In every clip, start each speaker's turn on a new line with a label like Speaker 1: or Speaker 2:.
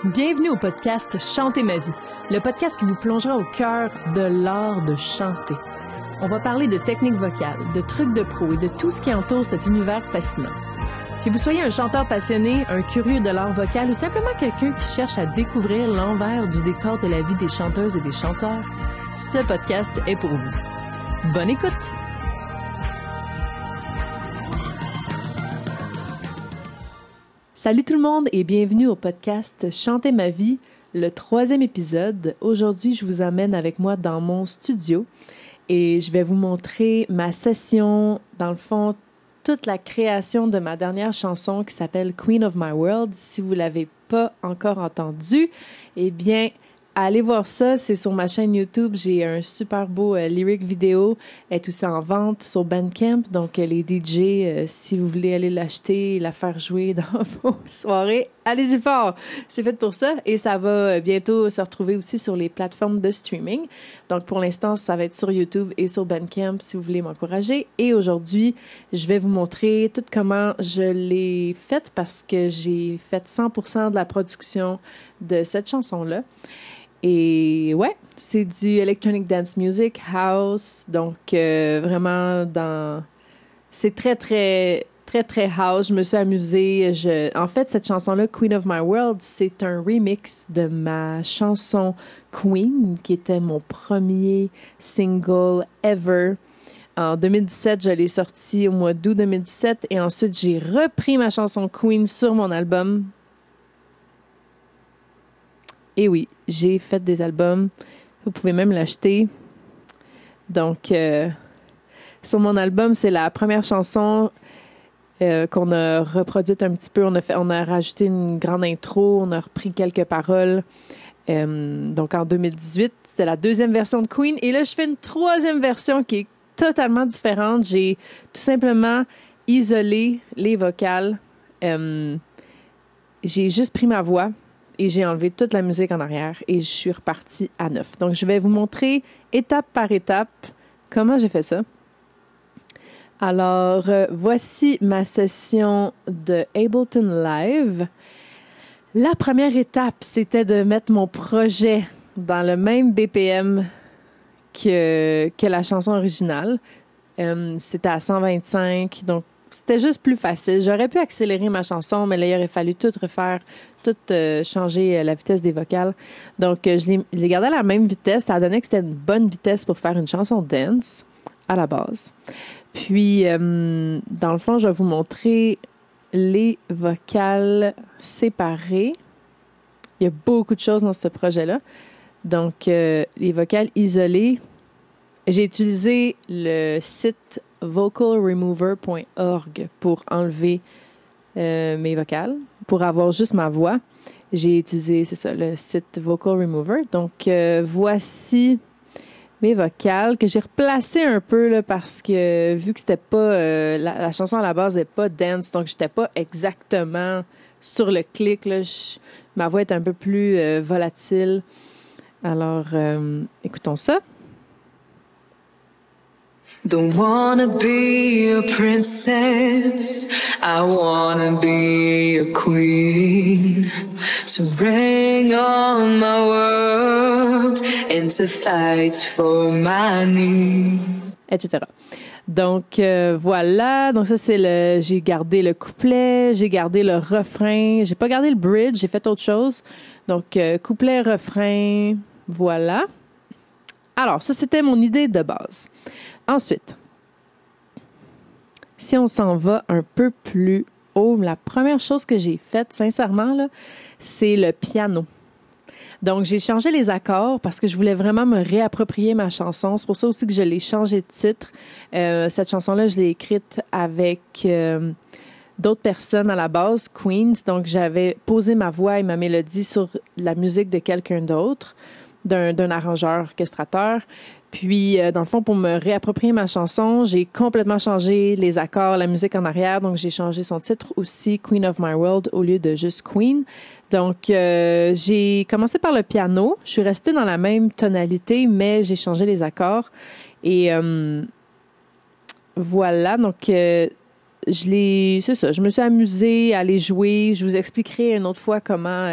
Speaker 1: Bienvenue au podcast Chanter ma vie, le podcast qui vous plongera au cœur de l'art de chanter. On va parler de techniques vocales, de trucs de pro et de tout ce qui entoure cet univers fascinant. Que vous soyez un chanteur passionné, un curieux de l'art vocal ou simplement quelqu'un qui cherche à découvrir l'envers du décor de la vie des chanteuses et des chanteurs, ce podcast est pour vous. Bonne écoute! Salut tout le monde et bienvenue au podcast Chanter ma vie, le 3e épisode. Aujourd'hui, je vous amène avec moi dans mon studio et je vais vous montrer ma session, dans le fond, toute la création de ma dernière chanson qui s'appelle Queen of My World. Si vous ne l'avez pas encore entendue, eh bien, allez voir ça, c'est sur ma chaîne YouTube. J'ai un super beau lyric vidéo, elle est aussi en vente sur Bandcamp. Donc, les DJ, si vous voulez aller l'acheter et la faire jouer dans vos soirées, allez-y fort! C'est fait pour ça et ça va bientôt se retrouver aussi sur les plateformes de streaming. Donc, pour l'instant, ça va être sur YouTube et sur Bandcamp si vous voulez m'encourager. Et aujourd'hui, je vais vous montrer tout comment je l'ai faite parce que j'ai fait 100% de la production de cette chanson-là. Et ouais, c'est du electronic dance music, house, donc vraiment dans... C'est très house, je me suis amusée. En fait, cette chanson-là, Queen of My World, c'est un remix de ma chanson Queen, qui était mon premier single ever. En 2017, je l'ai sorti au mois d'août 2017 et ensuite, j'ai repris ma chanson Queen sur mon album. Et oui, j'ai fait des albums. Vous pouvez même l'acheter. Donc, sur mon album, c'est la première chanson qu'on a reproduite un petit peu. On a rajouté une grande intro, on a repris quelques paroles. Donc, en 2018, c'était la 2e version de Queen. Et là, je fais une 3e version qui est totalement différente. J'ai tout simplement isolé les vocales. J'ai juste pris ma voix. Et j'ai enlevé toute la musique en arrière et je suis repartie à 9. Donc, je vais vous montrer étape par étape comment j'ai fait ça. Alors, voici ma session de Ableton Live. La première étape, c'était de mettre mon projet dans le même BPM que la chanson originale. C'était à 125, donc c'était juste plus facile. J'aurais pu accélérer ma chanson, mais là, il aurait fallu tout refaire, changer la vitesse des vocales. Donc, je l'ai gardé à la même vitesse. Ça a donné que c'était une bonne vitesse pour faire une chanson dance à la base. Puis, dans le fond, je vais vous montrer les vocales séparées. Il y a beaucoup de choses dans ce projet-là. Donc, les vocales isolées. J'ai utilisé le site vocalremover.org pour enlever mes vocales, pour avoir juste ma voix. J'ai utilisé, c'est ça, le site Vocal Remover. Donc, voici mes vocales que j'ai replacées un peu là, parce que vu que c'était pas... la chanson à la base n'est pas dance, donc j'étais pas exactement sur le clic. Là, ma voix est un peu plus volatile. Alors, écoutons ça.
Speaker 2: Don't wanna be a princess, I wanna be a queen. So bring on my world into fights for my need.
Speaker 1: Etc. Donc, voilà. Donc, ça, c'est j'ai gardé le couplet, j'ai gardé le refrain. J'ai pas gardé le bridge, j'ai fait autre chose. Donc, couplet, refrain, voilà. Alors, ça, c'était mon idée de base. Ensuite, si on s'en va un peu plus haut, la première chose que j'ai faite, sincèrement, là, c'est le piano. Donc, j'ai changé les accords parce que je voulais vraiment me réapproprier ma chanson. C'est pour ça aussi que je l'ai changé de titre. Cette chanson-là, je l'ai écrite avec d'autres personnes à la base, Queens. Donc, j'avais posé ma voix et ma mélodie sur la musique de quelqu'un d'autre, d'un arrangeur, orchestrateur. Puis, dans le fond, pour me réapproprier ma chanson, j'ai complètement changé les accords, la musique en arrière. Donc, j'ai changé son titre aussi, Queen of My World, au lieu de juste Queen. Donc, j'ai commencé par le piano. Je suis restée dans la même tonalité, mais j'ai changé les accords. Et voilà, donc, c'est ça. Je me suis amusée à les jouer. Je vous expliquerai une autre fois comment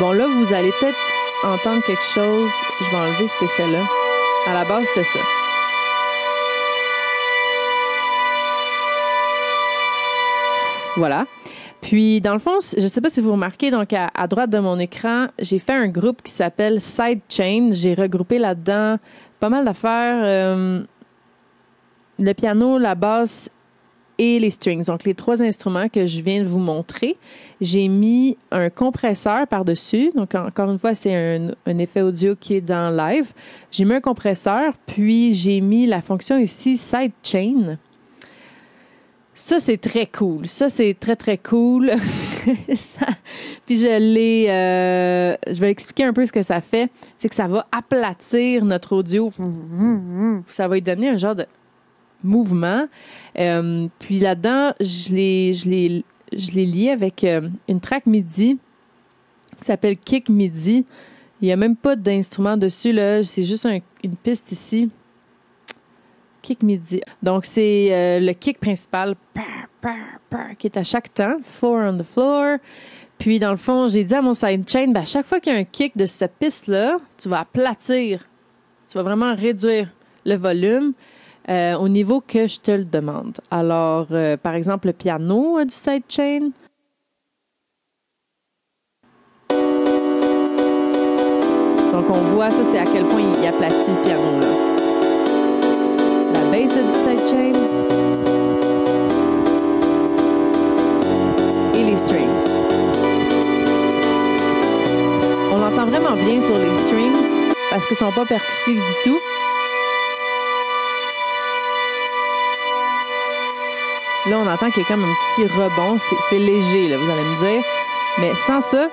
Speaker 1: Bon, là, vous allez peut-être entendre quelque chose. Je vais enlever cet effet-là. À la base, c'était ça. Voilà. Puis, dans le fond, je ne sais pas si vous remarquez, donc à droite de mon écran, j'ai fait un groupe qui s'appelle Sidechain. J'ai regroupé là-dedans pas mal d'affaires. Le piano, la basse et les strings. Donc, les 3 instruments que je viens de vous montrer. J'ai mis un compresseur par-dessus. Donc, encore une fois, c'est un effet audio qui est dans live. J'ai mis un compresseur, puis j'ai mis la fonction ici Sidechain. Ça, c'est très cool. Ça, c'est très, très cool. Puis je vais expliquer un peu ce que ça fait. C'est que ça va aplatir notre audio. Ça va lui donner un genre de mouvement. Puis là-dedans, je l'ai lié avec une track MIDI qui s'appelle Kick MIDI. Il n'y a même pas d'instrument dessus, là. C'est juste une piste ici. Kick MIDI. Donc, c'est le kick principal qui est à chaque temps. 4 on the floor. Puis, dans le fond, j'ai dit à mon sidechain, à chaque fois qu'il y a un kick de cette piste-là, tu vas aplatir. Tu vas vraiment réduire le volume au niveau que je te le demande. Alors, par exemple, le piano du sidechain. Donc, on voit, ça, c'est à quel point il aplatit le piano, là. La bass du sidechain et les strings. On l'entend vraiment bien sur les strings parce qu'ils ne sont pas percussifs du tout. Là, on entend qu'il y a comme un petit rebond. C'est léger, là, vous allez me dire. Mais sans ça,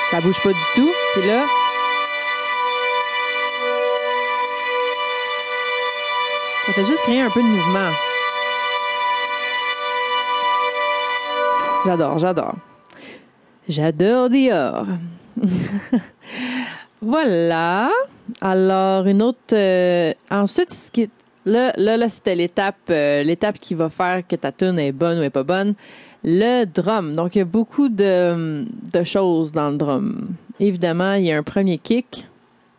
Speaker 1: ça bouge pas du tout. Puis là, ça fait juste créer un peu de mouvement. J'adore, j'adore. J'adore Dior. Voilà. Alors, une autre... ensuite, là, c'était l'étape qui va faire que ta tune est bonne ou est pas bonne. Le drum. Donc, il y a beaucoup de choses dans le drum. Évidemment, il y a un premier kick.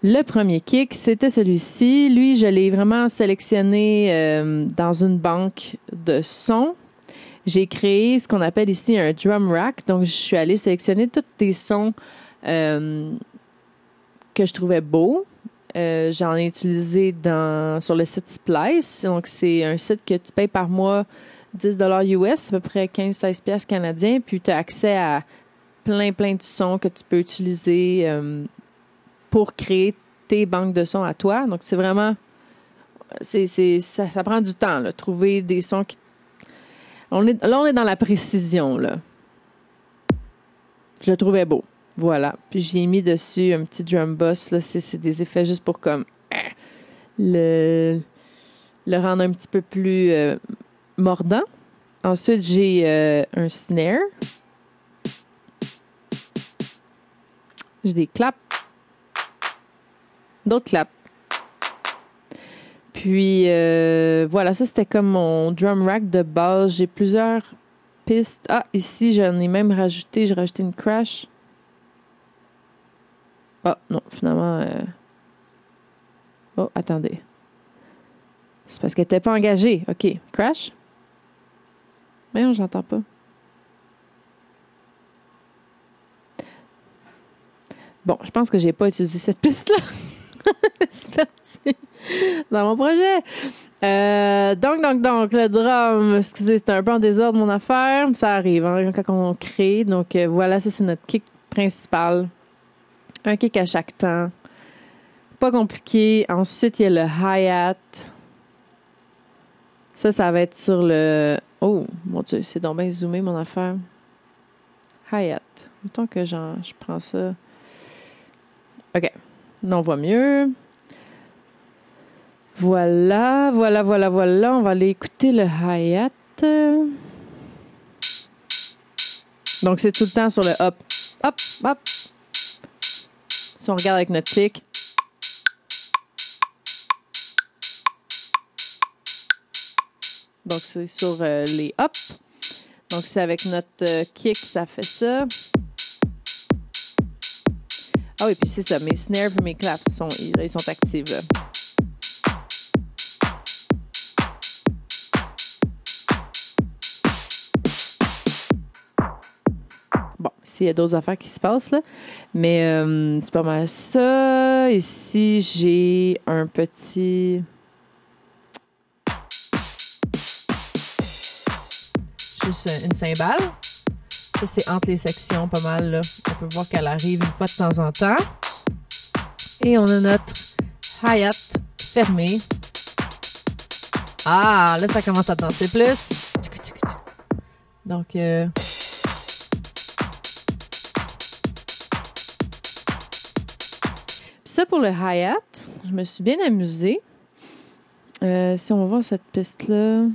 Speaker 1: Le premier kick, c'était celui-ci. Lui, je l'ai vraiment sélectionné dans une banque de sons. J'ai créé ce qu'on appelle ici un drum rack. Donc, je suis allée sélectionner tous les sons que je trouvais beaux. J'en ai utilisé sur le site Splice. Donc, c'est un site que tu payes par mois 10 $ US, à peu près 15-16 piastres canadiens. Puis, tu as accès à plein de sons que tu peux utiliser pour créer tes banques de sons à toi. Donc, c'est vraiment... ça prend du temps, là, trouver des sons qui... on est dans la précision, là. Je le trouvais beau. Voilà. Puis j'ai mis dessus un petit drum boss. Là, c'est des effets juste pour comme le rendre un petit peu plus mordant. Ensuite, j'ai un snare. J'ai des claps. D'autres claps. Puis voilà, ça c'était comme mon drum rack de base. J'ai plusieurs pistes. Ah, ici, j'en ai même rajouté. J'ai rajouté une crash. Ah, non, finalement... Oh, attendez. C'est parce qu'elle n'était pas engagée. OK. Crash? Mais non, je l'entends pas. Bon, je pense que j'ai pas utilisé cette piste-là. C'est parti dans mon projet. Donc, le drum, excusez, c'est un peu en désordre mon affaire. Ça arrive hein, quand on crée. Donc, voilà, ça, c'est notre kick principal. Un kick à chaque temps. Pas compliqué. Ensuite, il y a le hi-hat. Ça va être sur le... Oh, mon Dieu, c'est donc bien zoomé, mon affaire. Hi-hat. Mettons que je prends ça. OK. Là, on voit mieux. Voilà. On va aller écouter le hi-hat. Donc, c'est tout le temps sur le hop. Hop, hop. Si on regarde avec notre pic. Donc, c'est sur les up. Donc, c'est avec notre kick, ça fait ça. Ah oui, puis c'est ça. Mes snares et mes claps, ils sont actifs, là. Bon, ici, il y a d'autres affaires qui se passent, là. Mais c'est pas mal ça. Ici, j'ai un petit... Juste une cymbale. Ça, c'est entre les sections, pas mal, là. On peut voir qu'elle arrive une fois de temps en temps. Et on a notre hi-hat fermé. Ah, là, ça commence à danser plus. Donc, ça, pour le hi-hat, je me suis bien amusée. Si on va voir cette piste-là...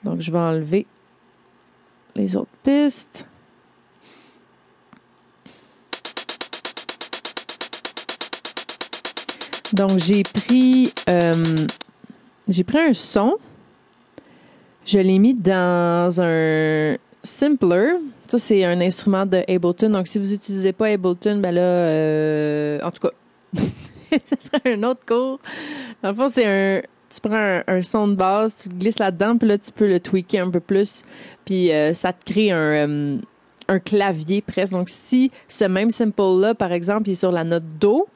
Speaker 1: Donc, je vais enlever les autres pistes. Donc, j'ai pris un son. Je l'ai mis dans un sampler. Ça, c'est un instrument de Ableton. Donc, si vous n'utilisez pas Ableton, ben là, en tout cas, ça serait un autre cours. Dans le fond, tu prends un son de base, tu le glisses là-dedans, puis là, tu peux le tweaker un peu plus, puis ça te crée un clavier presque. Donc, si ce même sample-là, par exemple, il est sur la note Do,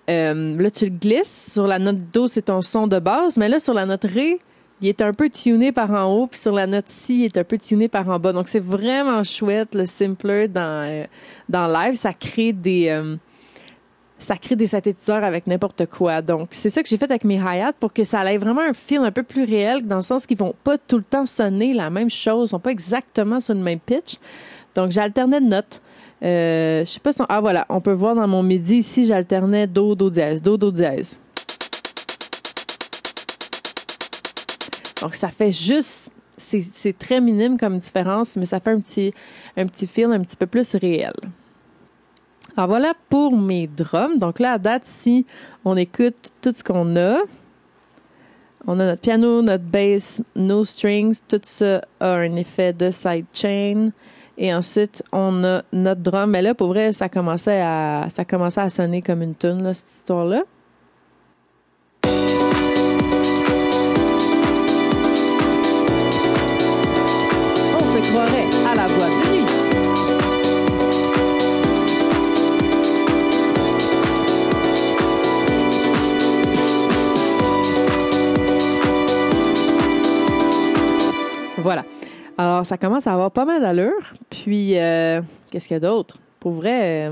Speaker 1: là, tu le glisses. Sur la note Do, c'est ton son de base, mais là, sur la note Ré, il est un peu tuné par en haut, puis sur la note Si, il est un peu tuné par en bas. Donc, c'est vraiment chouette, le sampler dans live. Ça crée des synthétiseurs avec n'importe quoi. Donc, c'est ça que j'ai fait avec mes hi-hats pour que ça ait vraiment un feel un peu plus réel, dans le sens qu'ils vont pas tout le temps sonner la même chose, ils sont pas exactement sur le même pitch. Donc, j'alternais de notes. Je sais pas si ah, voilà, on peut voir dans mon MIDI ici, j'alternais Do, Do dièse, Do, Do dièse. Donc, ça fait juste... C'est très minime comme différence, mais ça fait un petit feel un petit peu plus réel. Alors voilà pour mes drums. Donc là, à date, si on écoute tout ce qu'on a notre piano, notre bass, nos strings, tout ça a un effet de sidechain. Et ensuite, on a notre drum. Mais là, pour vrai, ça commençait à sonner comme une tune, là, cette histoire-là. On se croirait à la boîte de nuit. Voilà. Alors, ça commence à avoir pas mal d'allure. Puis, qu'est-ce qu'il y a d'autre? Pour vrai,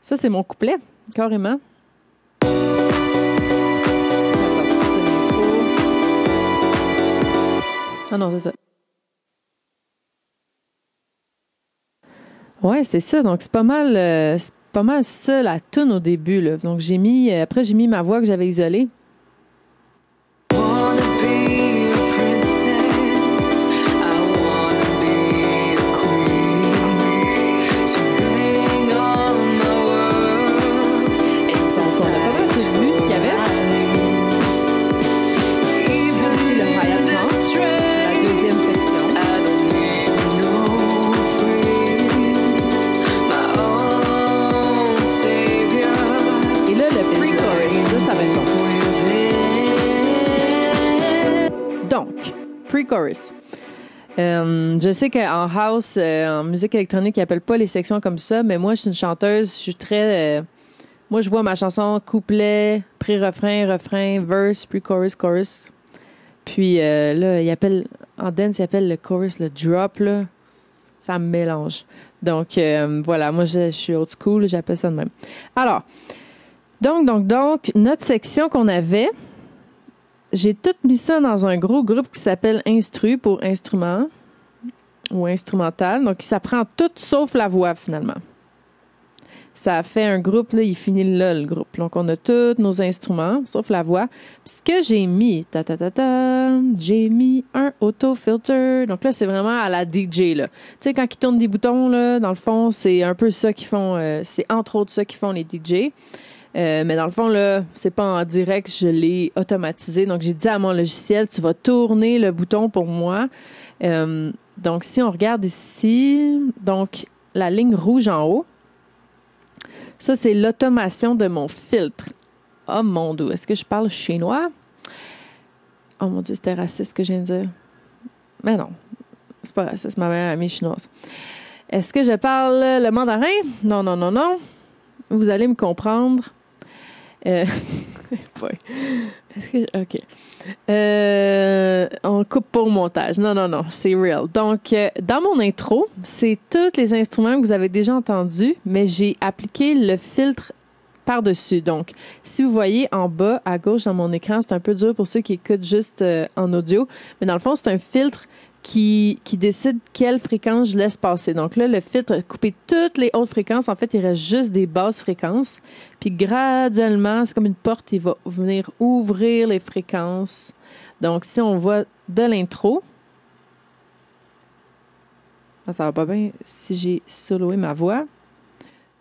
Speaker 1: ça, c'est mon couplet, carrément. Ah non, c'est ça. Ouais, c'est ça. Donc, c'est pas mal ça, la toune au début, là. Donc, après, j'ai mis ma voix que j'avais isolée. Pre-chorus. Je sais qu'en house, en musique électronique, ils n'appellent pas les sections comme ça, mais moi, je suis une chanteuse, je suis très... moi, je vois ma chanson couplet, pré-refrain, refrain, verse, pre-chorus, chorus. Puis là, en dance, ils appellent le chorus le drop, là. Ça me mélange. Donc, voilà, moi, je suis old school, j'appelle ça de même. Alors, donc, notre section qu'on avait... J'ai tout mis ça dans un gros groupe qui s'appelle Instru pour instrument ou instrumental. Donc, ça prend tout sauf la voix, finalement. Ça fait un groupe, là, il finit là, le groupe. Donc, on a tous nos instruments, sauf la voix. Puis, ce que j'ai mis, j'ai mis un auto-filter. Donc là, c'est vraiment à la DJ, là. Tu sais, quand ils tournent des boutons, là, dans le fond, c'est un peu ça qu'ils font. C'est entre autres ça qu'ils font les DJ. Mais dans le fond, là, c'est pas en direct, je l'ai automatisé. Donc, j'ai dit à mon logiciel, tu vas tourner le bouton pour moi. Donc, si on regarde ici, donc la ligne rouge en haut, ça, c'est l'automation de mon filtre. Oh mon Dieu, est-ce que je parle chinois? Oh mon Dieu, c'était raciste ce que je viens de dire. Mais non, c'est pas raciste, ma meilleure amie chinoise. Est-ce que je parle le mandarin? Non, non, non, non. Vous allez me comprendre. Est-ce que... OK. On coupe pour montage. Non, non, non, c'est real. Donc, dans mon intro, c'est tous les instruments que vous avez déjà entendus, mais j'ai appliqué le filtre par-dessus. Donc, si vous voyez en bas, à gauche, dans mon écran, c'est un peu dur pour ceux qui écoutent juste en audio, mais dans le fond, c'est un filtre qui décide quelle fréquence je laisse passer. Donc là, le filtre a coupé toutes les hautes fréquences. En fait, il reste juste des basses fréquences. Puis graduellement, c'est comme une porte, il va venir ouvrir les fréquences. Donc, si on voit de l'intro, ça va pas bien si j'ai soloé ma voix.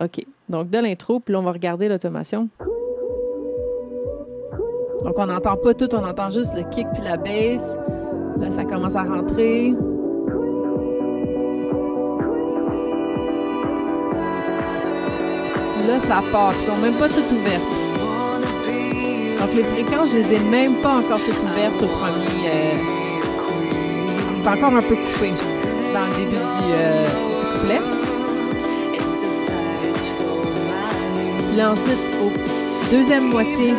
Speaker 1: OK. Donc, de l'intro, puis là, on va regarder l'automation. Donc, on n'entend pas tout, on entend juste le kick puis la bass. Là, ça commence à rentrer. Là, ça part. Ils sont même pas toutes ouvertes. Donc, les fréquences, je les ai même pas encore toutes ouvertes au premier. C'est encore un peu coupé dans le début du couplet. Puis là, ensuite, au deuxième moitié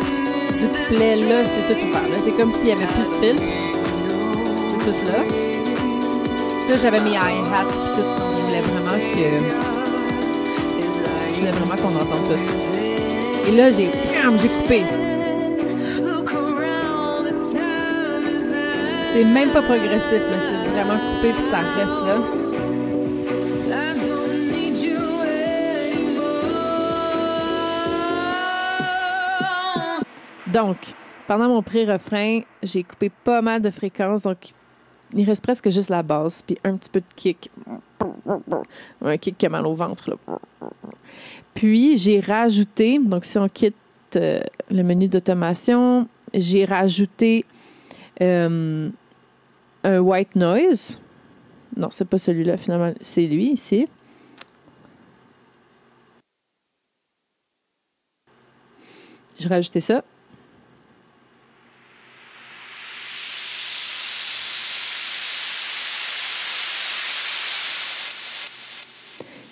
Speaker 1: du couplet, là, c'est tout ouvert. Là, c'est comme s'il y avait plus de filtre. C'est tout là. Puis là, j'avais mes hi-hats puis tout. Je voulais vraiment qu'on entende tout. Et là, j'ai coupé. C'est même pas progressif, là. C'est vraiment coupé puis ça reste là. Donc, pendant mon pré-refrain, j'ai coupé pas mal de fréquences. Donc, il reste presque juste la basse puis un petit peu de kick. Un kick qui a mal au ventre, là. Puis, j'ai rajouté, donc si on quitte le menu d'automation, j'ai rajouté un white noise. Non, c'est pas celui-là, finalement. C'est lui, ici. J'ai rajouté ça.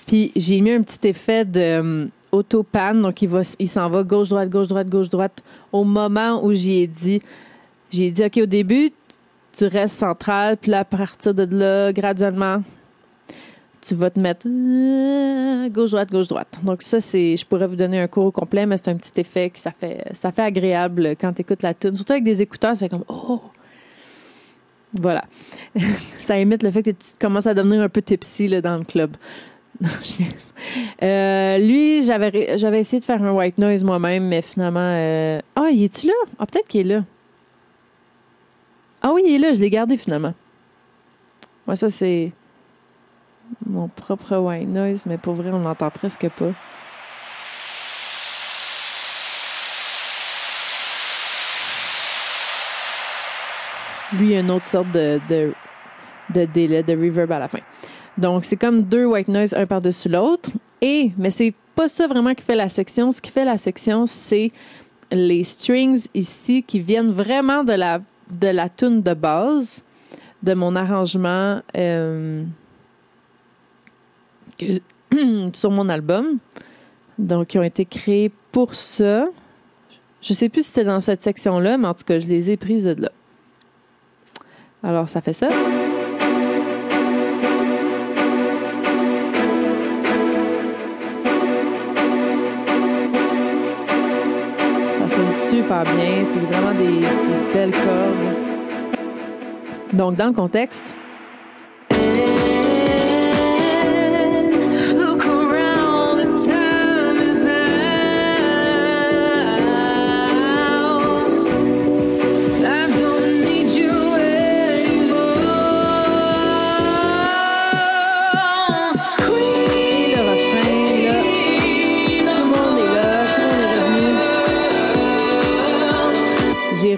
Speaker 1: Puis, j'ai mis un petit effet de auto-pan. Donc, il s'en va gauche-droite, gauche-droite, gauche-droite. Au moment où j'ai dit, OK, au début, tu restes central. Puis là, à partir de là, graduellement, tu vas te mettre gauche-droite, gauche-droite. Donc, ça, je pourrais vous donner un cours au complet, mais c'est un petit effet que ça fait agréable quand tu écoutes la tune. Surtout avec des écouteurs, c'est comme, oh! Voilà. Ça imite le fait que tu commences à devenir un peu tipsy là, dans le club. Lui, j'avais essayé de faire un white noise moi-même, mais finalement... Ah, il est-tu là? Ah, peut-être qu'il est là. Ah oui, il est là, je l'ai gardé finalement. Moi, ça, c'est mon propre white noise, mais pour vrai, on l'entend presque pas. Lui, il y a une autre sorte de délai, de reverb à la fin. Donc, c'est comme deux white noise, un par-dessus l'autre. Mais c'est pas ça vraiment qui fait la section. Ce qui fait la section, c'est les strings ici qui viennent vraiment de la tune de base, de mon arrangement sur mon album. Donc, ils ont été créés pour ça. Je sais plus si c'était dans cette section-là, mais en tout cas, je les ai prises de là. Alors, ça fait ça. Super bien, c'est vraiment des belles cordes. Donc, dans le contexte,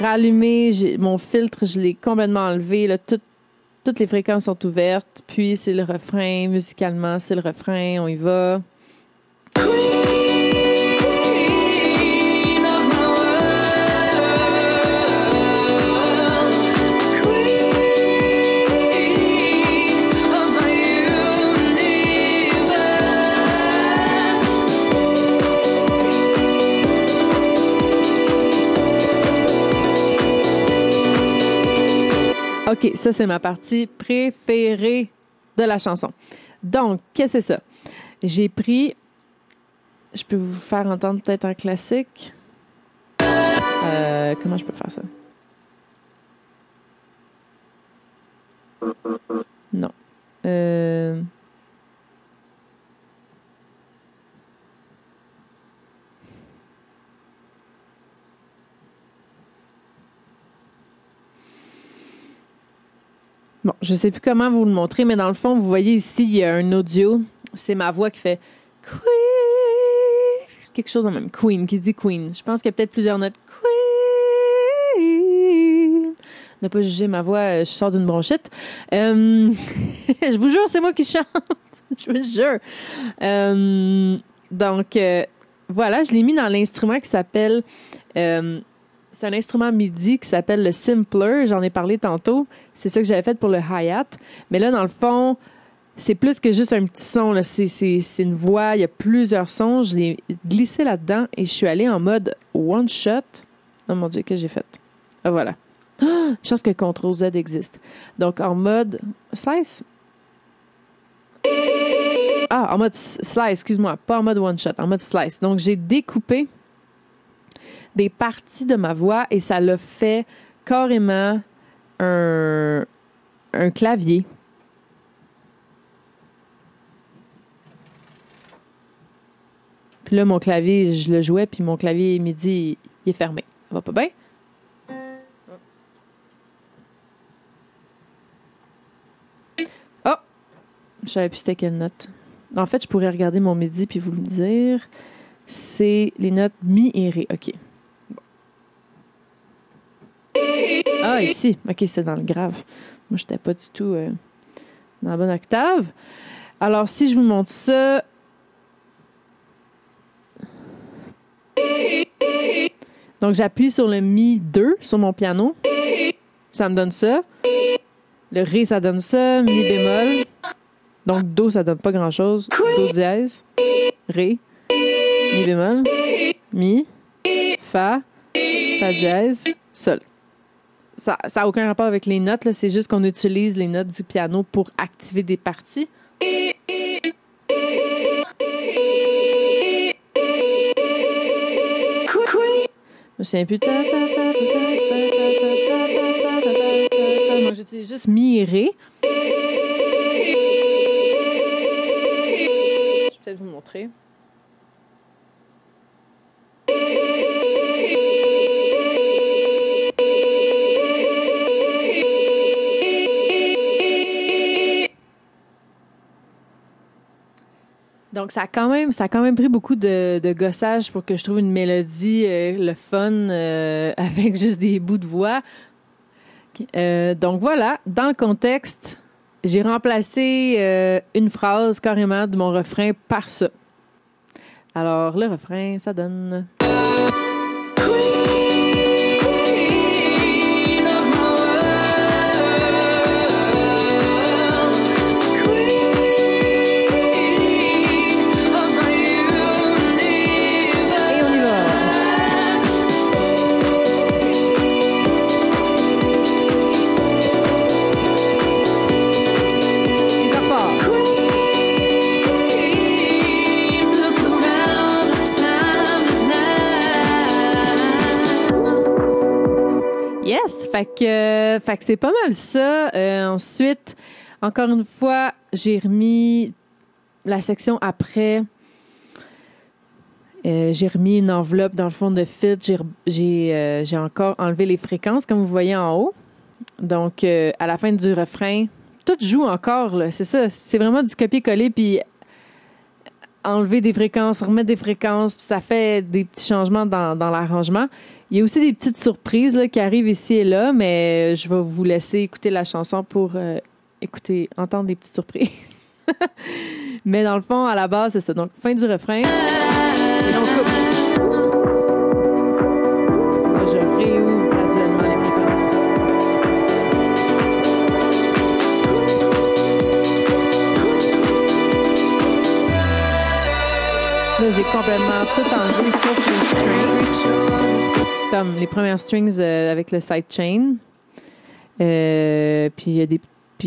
Speaker 1: rallumé, mon filtre, je l'ai complètement enlevé. Là, toutes les fréquences sont ouvertes. Puis c'est le refrain, musicalement, c'est le refrain, on y va. OK, ça, c'est ma partie préférée de la chanson. Donc, qu'est-ce que c'est ça? J'ai pris... Je peux vous faire entendre peut-être un classique. Comment je peux faire ça? Non. Bon, je sais plus comment vous le montrer, mais dans le fond, vous voyez ici, il y a un audio. C'est ma voix qui fait Queen. Quelque chose de même. Queen, qui dit Queen. Je pense qu'il y a peut-être plusieurs notes. Queen. Ne pas juger ma voix, je sors d'une bronchite. Je vous jure, c'est moi qui chante. Je vous jure. Donc, voilà, je l'ai mis dans l'instrument qui s'appelle... c'est un instrument MIDI qui s'appelle le Simpler. J'en ai parlé tantôt. C'est ça que j'avais fait pour le hi-hat. Mais là, dans le fond, c'est plus que juste un petit son. Là. C'est une voix. Il y a plusieurs sons. Je l'ai glissé là-dedans et je suis allée en mode one-shot. Oh mon Dieu, qu'est-ce que j'ai fait? Ah, voilà. Ah, je pense que CTRL-Z existe. Donc, en mode slice. Ah, en mode slice, excuse-moi. Pas en mode one-shot, en mode slice. Donc, j'ai découpé des parties de ma voix et ça l'a fait carrément un clavier. Puis là, mon clavier, je le jouais, puis mon clavier MIDI, il est fermé. Ça va pas bien? Oh! Je savais plus c'était quelle note. En fait, je pourrais regarder mon MIDI puis vous le dire. C'est les notes mi et ré. OK. Ah, ici. OK, c'est dans le grave. Moi, je n'étais pas du tout dans la bonne octave. Alors, si je vous montre ça... Donc, j'appuie sur le Mi 2 sur mon piano. Ça me donne ça. Le Ré, ça donne ça. Mi bémol. Donc, Do, ça donne pas grand-chose. Do dièse. Ré. Mi bémol. Mi. Fa. Fa dièse. Sol. Ça n'a aucun rapport avec les notes, là. C'est juste qu'on utilise les notes du piano pour activer des parties. Je me souviens plus. Moi, j'utilise juste mi et ré. Je vais peut-être vous montrer. Donc, ça a quand même pris beaucoup de gossage pour que je trouve une mélodie, le fun, avec juste des bouts de voix. Donc, voilà. Dans le contexte, j'ai remplacé une phrase carrément de mon refrain par ça. Alors, le refrain, ça donne... Fait que c'est pas mal ça. Ensuite, encore une fois, j'ai remis la section après. J'ai remis une enveloppe dans le fond de fit. J'ai encore enlevé les fréquences, comme vous voyez en haut. Donc, à la fin du refrain, tout joue encore, là. C'est ça. C'est vraiment du copier-coller. Puis, enlever des fréquences, remettre des fréquences, puis ça fait des petits changements dans l'arrangement. Il y a aussi des petites surprises là, qui arrivent ici et là, mais je vais vous laisser écouter la chanson pour entendre des petites surprises. Mais dans le fond, à la base, c'est ça. Donc, fin du refrain. Et on coupe. Là, je réouvre graduellement les fréquences. Là, j'ai complètement tout enlevé sauf les strings. Comme les premières strings avec le sidechain. Puis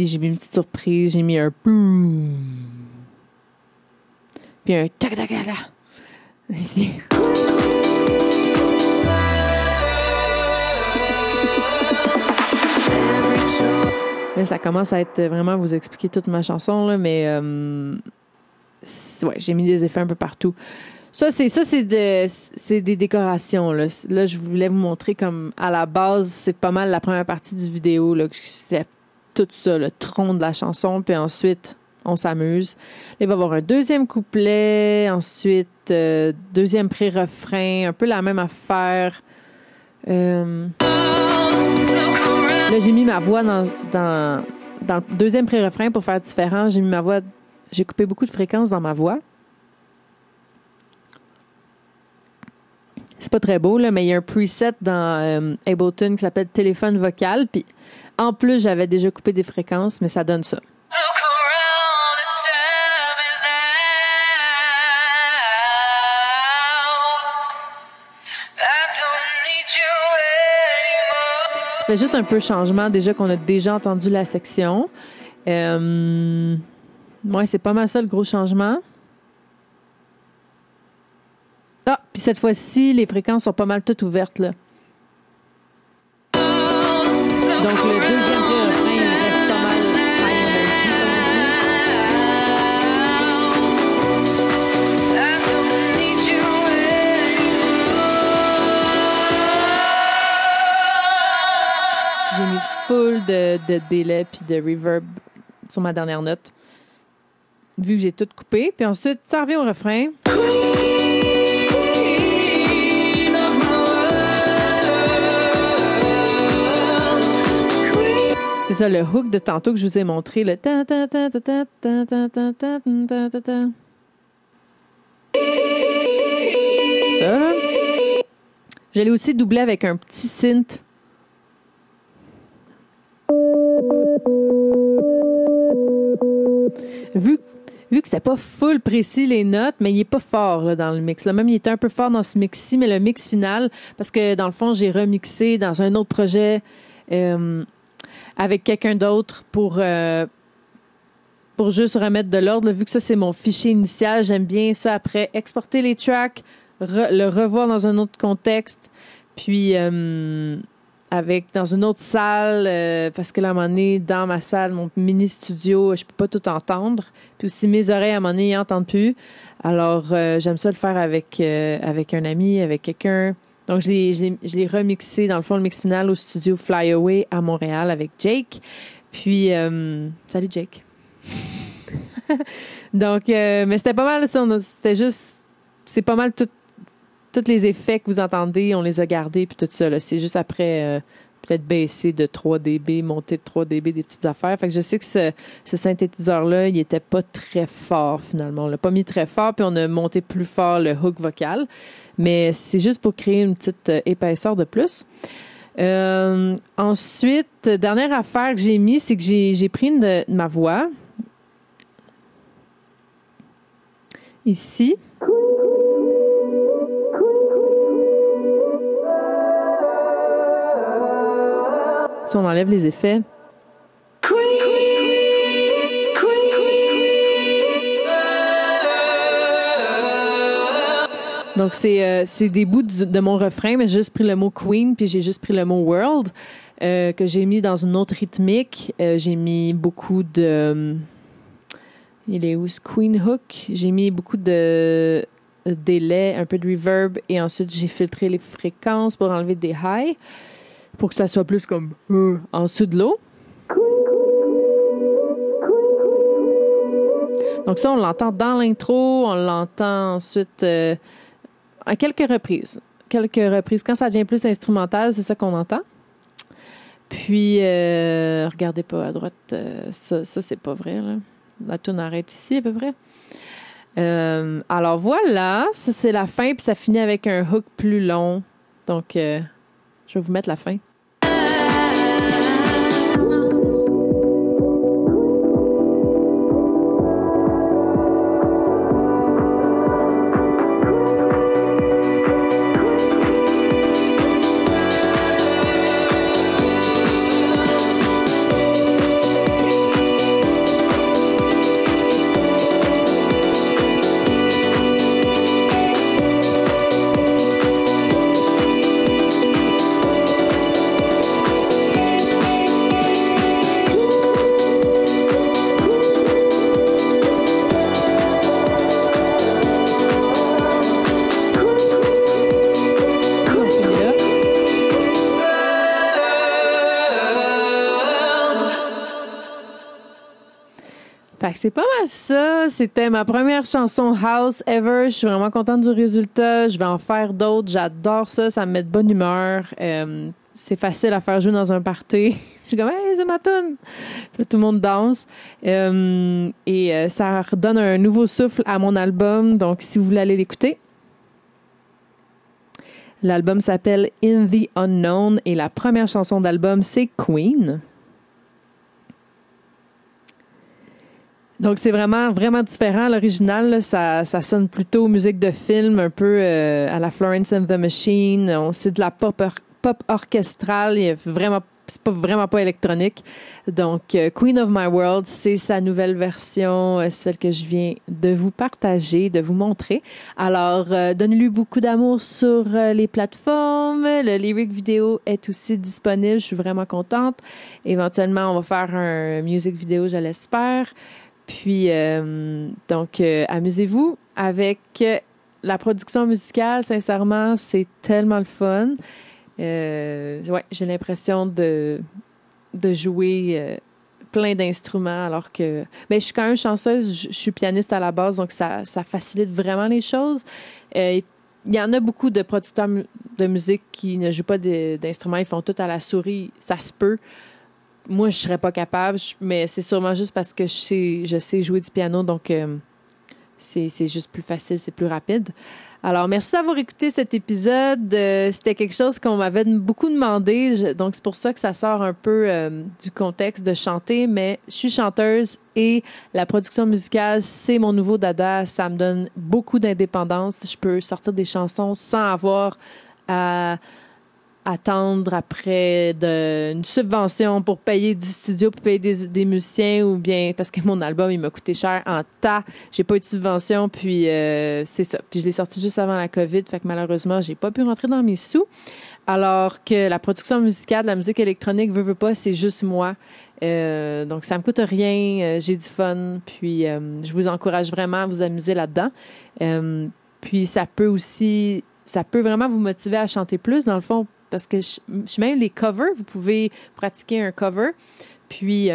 Speaker 1: j'ai mis une petite surprise. J'ai mis un boom. Puis un tac-tac-tac. Ici. Là, ça commence à être vraiment vous expliquer toute ma chanson, là, mais ouais, j'ai mis des effets un peu partout. C'est des décorations. Là, je voulais vous montrer comme à la base, c'est pas mal la première partie du vidéo. Là, c'est tout ça, le tronc de la chanson. Puis ensuite, on s'amuse. Là, il va y avoir un deuxième couplet. Ensuite, deuxième pré-refrain. Un peu la même affaire. Là, j'ai mis ma voix dans le deuxième pré-refrain pour faire différent. J'ai mis ma voix. J'ai coupé beaucoup de fréquences dans ma voix. C'est pas très beau, là, mais il y a un preset dans Ableton qui s'appelle téléphone vocal. Puis en plus, j'avais déjà coupé des fréquences, mais ça donne ça. Ça fait juste un peu changement, déjà qu'on a déjà entendu la section. Ouais, c'est pas mal ça, le gros changement. Ah, puis cette fois-ci, les fréquences sont pas mal toutes ouvertes, là. Donc, le deuxième pré-refrain, il reste pas mal high energy. J'ai mis full de délai puis de reverb sur ma dernière note, vu que j'ai tout coupé. Puis ensuite, ça revient au refrain. C'est ça, le hook de tantôt que je vous ai montré, le ta ta ta ta ta ta ta ta ta ta ta ta. Ça, là. Je l'ai aussi doublé avec un petit synth. Vu que c'était pas full précis les notes, mais il est pas fort là, dans le mix. Là. Même il était un peu fort dans ce mix-ci, mais le mix final, parce que dans le fond, j'ai remixé dans un autre projet avec quelqu'un d'autre pour juste remettre de l'ordre. Là, vu que ça, c'est mon fichier initial, j'aime bien ça après exporter les tracks, le revoir dans un autre contexte, puis dans une autre salle, parce que là, à un moment donné, dans ma salle, mon mini-studio, je peux pas tout entendre. Puis aussi, mes oreilles, à un moment donné, ils n'entendent plus. Alors, j'aime ça le faire avec un ami, avec quelqu'un. Donc, je l'ai remixé, dans le fond, le mix final au studio Fly Away à Montréal avec Jake. Puis, salut Jake. Donc, mais c'était pas mal, c'était juste, c'est pas mal tous les effets que vous entendez, on les a gardés, puis tout ça, là. C'est juste après, peut-être baisser de 3 dB, monter de 3 dB, des petites affaires. Fait que je sais que ce synthétiseur-là, il était pas très fort, finalement. On l'a pas mis très fort, puis on a monté plus fort le hook vocal. Mais c'est juste pour créer une petite épaisseur de plus. Ensuite, dernière affaire que j'ai mis, c'est que j'ai pris ma voix. Ici. Si on enlève les effets. Donc, c'est des bouts de mon refrain, mais j'ai juste pris le mot Queen, puis j'ai juste pris le mot World, que j'ai mis dans une autre rythmique. J'ai mis beaucoup de... il est où ce Queen Hook? J'ai mis beaucoup de délai, un peu de reverb, et ensuite j'ai filtré les fréquences pour enlever des highs, pour que ça soit plus comme en dessous de l'eau. Donc ça, on l'entend dans l'intro, on l'entend ensuite à quelques reprises. Quand ça devient plus instrumental, c'est ça qu'on entend. Puis, regardez pas à droite, ça c'est pas vrai, là. La toune arrête ici, à peu près. Alors voilà, ça c'est la fin, puis ça finit avec un hook plus long. Donc, je vais vous mettre la fin. Fait que c'est pas mal ça. C'était ma première chanson house ever. Je suis vraiment contente du résultat. Je vais en faire d'autres. J'adore ça. Ça me met de bonne humeur. C'est facile à faire jouer dans un party. Je suis comme, hey, c'est ma toune. Puis tout le monde danse. Et ça redonne un nouveau souffle à mon album. Donc, si vous voulez aller l'écouter, l'album s'appelle In the Unknown et la première chanson d'album, c'est Queen. Donc, c'est vraiment, vraiment différent. L'original, là, ça sonne plutôt musique de film, un peu à la Florence and the Machine. C'est de la pop orchestrale. C'est vraiment pas électronique. Donc, Queen of My World, c'est sa nouvelle version, celle que je viens de vous partager, de vous montrer. Alors, donnez-lui beaucoup d'amour sur les plateformes. Le lyric vidéo est aussi disponible. Je suis vraiment contente. Éventuellement, on va faire un music vidéo, je l'espère. Puis, donc, amusez-vous avec la production musicale. Sincèrement, c'est tellement le fun. Ouais, j'ai l'impression de jouer plein d'instruments alors que... Mais je suis quand même chanceuse. Je suis pianiste à la base, donc ça facilite vraiment les choses. Il y en a beaucoup de producteurs de musique qui ne jouent pas d'instruments. Ils font tout à la souris. Ça se peut. Moi, je serais pas capable, mais c'est sûrement juste parce que je sais jouer du piano, donc c'est juste plus facile, c'est plus rapide. Alors, merci d'avoir écouté cet épisode. C'était quelque chose qu'on m'avait beaucoup demandé, donc c'est pour ça que ça sort un peu du contexte de chanter, mais je suis chanteuse et la production musicale, c'est mon nouveau dada. Ça me donne beaucoup d'indépendance. Je peux sortir des chansons sans avoir à attendre après une subvention pour payer du studio, pour payer des musiciens, ou bien parce que mon album, il m'a coûté cher en tas. J'ai pas eu de subvention, puis c'est ça. Puis je l'ai sorti juste avant la COVID, fait que malheureusement, j'ai pas pu rentrer dans mes sous. Alors que la production musicale, la musique électronique, veut pas, c'est juste moi. Donc, ça me coûte rien, j'ai du fun, puis je vous encourage vraiment à vous amuser là-dedans. Puis ça peut vraiment vous motiver à chanter plus, dans le fond, parce que même les covers, vous pouvez pratiquer un cover, puis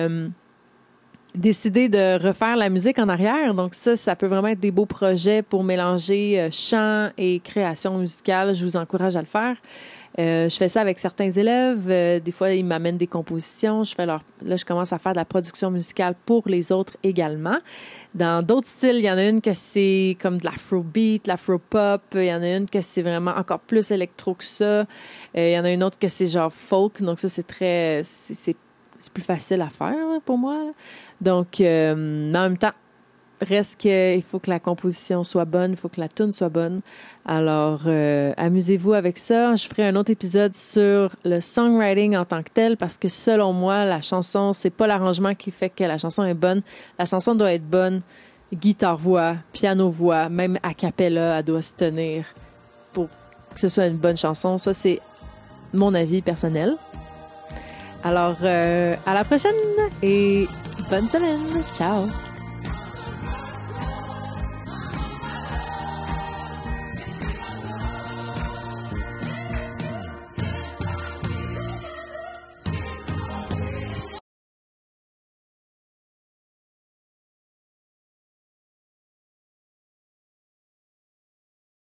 Speaker 1: décider de refaire la musique en arrière. Donc ça peut vraiment être des beaux projets pour mélanger chant et création musicale. Je vous encourage à le faire. Je fais ça avec certains élèves. Des fois, ils m'amènent des compositions. Là, je commence à faire de la production musicale pour les autres également. Dans d'autres styles, il y en a une que c'est comme de l'afrobeat, l'afropop. Il y en a une que c'est vraiment encore plus électro que ça. Il y en a une autre que c'est genre folk. Donc ça, c'est plus facile à faire là, pour moi. Là. Donc, mais en même temps, reste qu'il faut que la composition soit bonne, il faut que la tune soit bonne. Alors, amusez-vous avec ça. Je ferai un autre épisode sur le songwriting en tant que tel, parce que selon moi, la chanson, c'est pas l'arrangement qui fait que la chanson est bonne. La chanson doit être bonne. Guitare-voix, piano-voix, même a cappella, elle doit se tenir pour que ce soit une bonne chanson. Ça, c'est mon avis personnel. Alors, à la prochaine et bonne semaine. Ciao!